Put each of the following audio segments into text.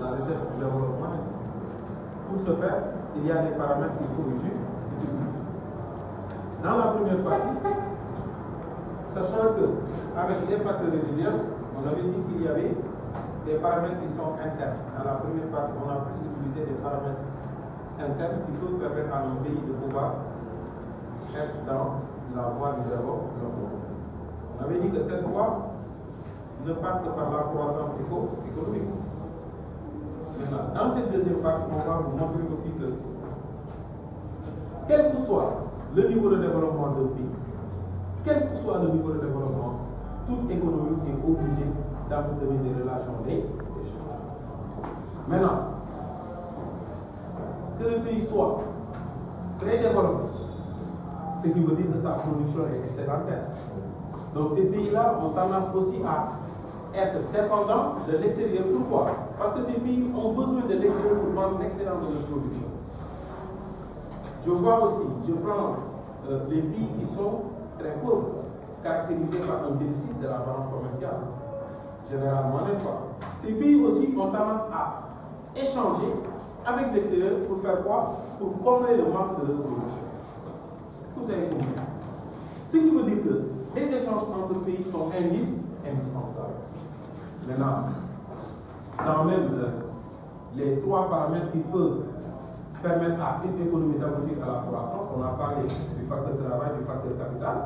la recherche du développement. Pour ce faire, il y a des paramètres qu'il faut utiliser. Dans la première partie, sachant qu'avec les facteurs résiduels, on avait dit qu'il y avait des paramètres qui sont internes. Dans la première partie, on a plus utilisé des paramètres internes qui peuvent permettre à un pays de pouvoir être dans la voie du développement. On avait dit que cette voie ne passe que par la croissance économique. Maintenant, dans cette deuxième partie, on va vous montrer aussi que, quel que soit le niveau de développement d'un pays, quel que soit le niveau de développement, toute économie est obligée d'entretenir des relations d'échange. Maintenant, que le pays soit très développé, ce qui veut dire que sa production est excédentaire. Donc ces pays-là ont tendance aussi à être dépendants de l'extérieur. Pourquoi? Parce que ces pays ont besoin de l'extérieur pour vendre l'excellence de leur production. Je vois aussi, je prends les pays qui sont très pauvres, caractérisés par un déficit de la balance commerciale. Généralement, n'est-ce pas? Ces pays aussi ont tendance à échanger avec l'extérieur pour faire quoi? Pour combler le manque de leur production. Est-ce que vous avez compris? Ce qui veut dire que les échanges entre pays sont indispensables. Maintenant, dans même les trois paramètres qui peuvent permettre à une économie d'aboutir à la croissance, on a parlé du facteur travail, du facteur capital,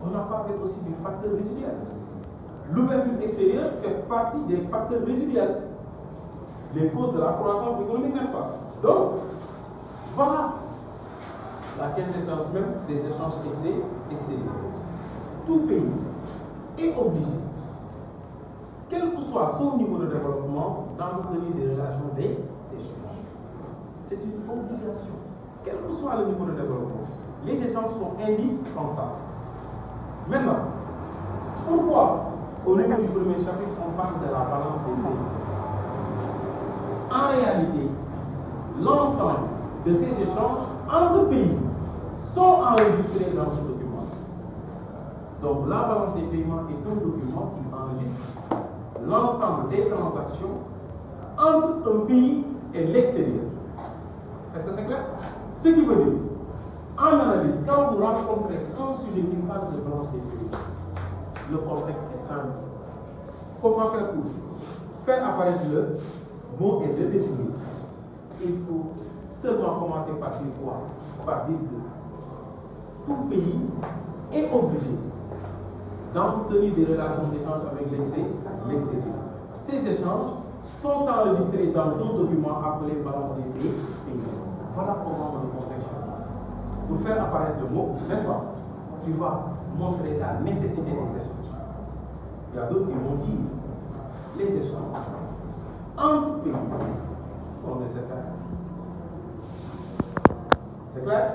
on a parlé aussi du facteur résiduel. L'ouverture extérieure fait partie des facteurs résiduels, les causes de la croissance économique, n'est-ce pas? Donc, voilà la quintessence même des échanges extérieurs. Tout pays est obligé, quel que soit son niveau de développement, d'entretenir des relations d'échange. C'est une obligation, quel que soit le niveau de développement. Les échanges sont indispensables. Maintenant, pourquoi au niveau du premier chapitre on parle de la balance des pays? En réalité, l'ensemble de ces échanges entre pays sont enregistrés dans ce document. Donc la balance des paiements est un document qui enregistre l'ensemble des transactions entre un pays et l'extérieur. Est-ce que c'est clair? Ce qui veut dire, en analyse, quand vous rencontrez un sujet qui parle de balance des pays, le contexte est simple. Comment faire pour faire apparaître le mot et le définir? Il faut seulement commencer par dire quoi? Par dire que tout pays est obligé d'entretenir des relations d'échange avec l'extérieur. Ces échanges sont enregistrés dans un document appelé balance des pays. Voilà comment on le contextualise. Pour faire apparaître le mot, n'est-ce pas? Tu vas montrer la nécessité des échanges. Il y a d'autres qui vont dire les échanges entre pays sont nécessaires. C'est clair?